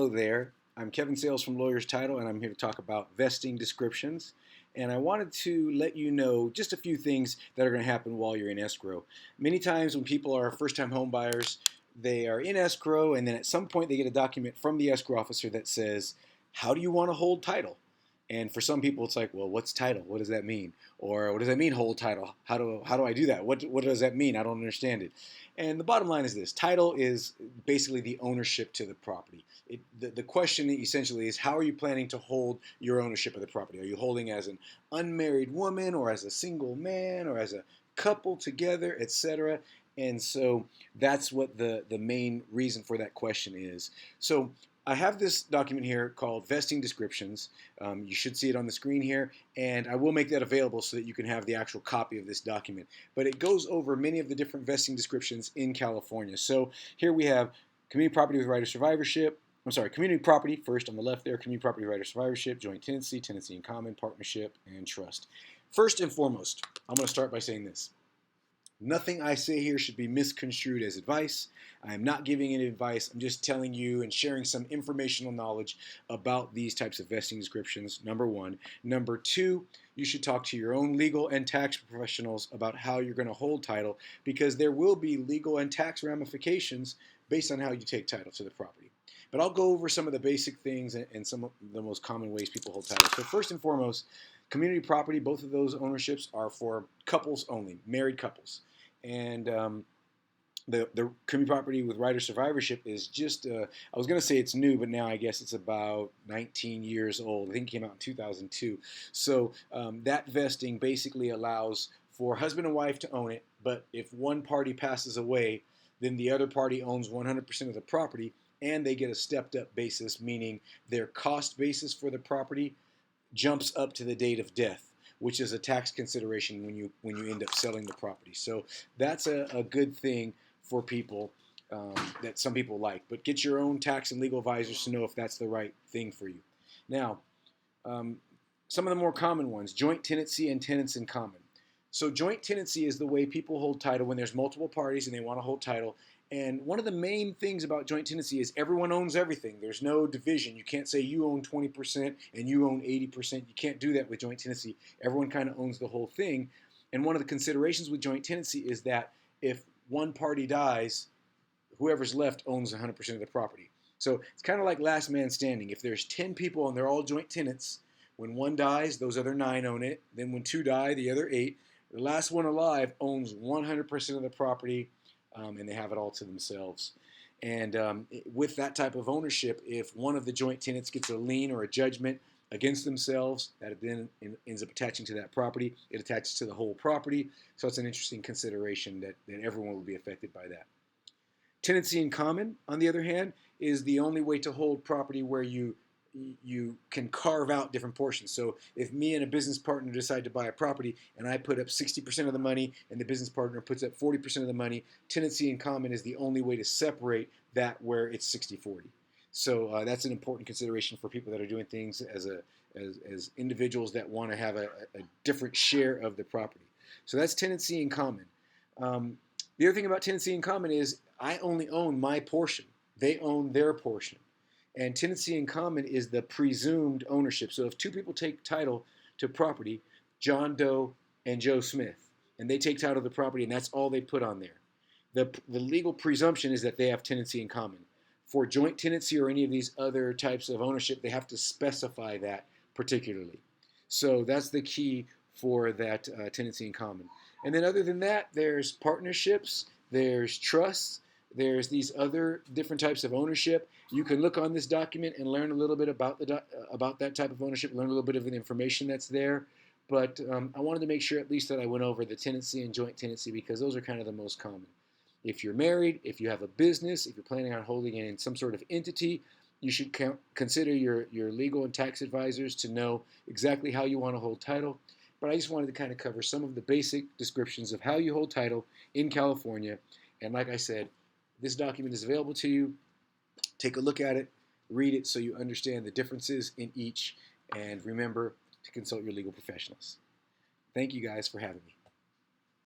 Hello there. I'm Kevin Sayles from Lawyers Title, and I'm here to talk about vesting descriptions. And I wanted to let you know just a few things that are going to happen while you're in escrow. Many times when people are first-time home buyers, they are in escrow, and then at some point they get a document from the escrow officer that says, how do you want to hold title? And for some people, it's like, well, what's title? What does that mean? Or what does that mean, hold title? How do I do that? What does that mean? I don't understand it. And the bottom line is this: title is basically the ownership to the property. The question essentially is, how are you planning to hold your ownership of the property? Are you holding as an unmarried woman, or as a single man, or as a couple together, etc.? And so that's what the main reason for that question is. So I have this document here called Vesting Descriptions. You should see it on the screen here, and I will make that available so that you can have the actual copy of this document. But it goes over many of the different vesting descriptions in California. So here we have community property with right of survivorship. I'm sorry, community property first on the left there, community property right of survivorship, joint tenancy, tenancy in common, partnership, and trust. First and foremost, I'm going to start by saying this. Nothing I say here should be misconstrued as advice. I am not giving any advice. I'm just telling you and sharing some informational knowledge about these types of vesting descriptions, number one. Number two, you should talk to your own legal and tax professionals about how you're going to hold title, because there will be legal and tax ramifications based on how you take title to the property. But I'll go over some of the basic things and some of the most common ways people hold title. So first and foremost, community property, both of those ownerships are for couples only, married couples. And the community property with right of survivorship is just, I was going to say it's new, but now I guess it's about 19 years old. I think it came out in 2002. So that vesting basically allows for husband and wife to own it, but if one party passes away, then the other party owns 100% of the property, and they get a stepped up basis, meaning their cost basis for the property jumps up to the date of death, which is a tax consideration when you end up selling the property. So that's a good thing for people that some people like. But get your own tax and legal advisors to know if that's the right thing for you. Now, some of the more common ones: joint tenancy and tenants in common. So joint tenancy is the way people hold title when there's multiple parties and they want to hold title. And one of the main things about joint tenancy is everyone owns everything. There's no division. You can't say you own 20% and you own 80%. You can't do that with joint tenancy. Everyone kind of owns the whole thing. And one of the considerations with joint tenancy is that if one party dies, whoever's left owns 100% of the property. So it's kind of like last man standing. If there's 10 people and they're all joint tenants, when one dies, those other 9 own it. Then when 2 die, the other 8. The last one alive owns 100% of the property, and they have it all to themselves. And with that type of ownership, if one of the joint tenants gets a lien or a judgment against themselves, that then ends up attaching to that property. It attaches to the whole property. So it's an interesting consideration that everyone will be affected by that. Tenancy in common, on the other hand, is the only way to hold property where you can carve out different portions. So if me and a business partner decide to buy a property and I put up 60% of the money and the business partner puts up 40% of the money, tenancy in common is the only way to separate that where it's 60-40. So that's an important consideration for people that are doing things as individuals that want to have a different share of the property. So that's tenancy in common. The other thing about tenancy in common is I only own my portion. They own their portion. And tenancy in common is the presumed ownership. So if 2 people take title to property, John Doe and Joe Smith, and they take title to the property, and that's all they put on there, the legal presumption is that they have tenancy in common. For joint tenancy or any of these other types of ownership, they have to specify that particularly. So that's the key for that tenancy in common. And then other than that, there's partnerships, there's trusts, there's these other different types of ownership. You can look on this document and learn a little bit about about that type of ownership, learn a little bit of the information that's there. But I wanted to make sure at least that I went over the tenancy and joint tenancy, because those are kind of the most common. If you're married, if you have a business, if you're planning on holding it in some sort of entity, you should consider your legal and tax advisors to know exactly how you want to hold title. But I just wanted to kind of cover some of the basic descriptions of how you hold title in California. And like I said, this document is available to you. Take a look at it, read it so you understand the differences in each, and remember to consult your legal professionals. Thank you guys for having me.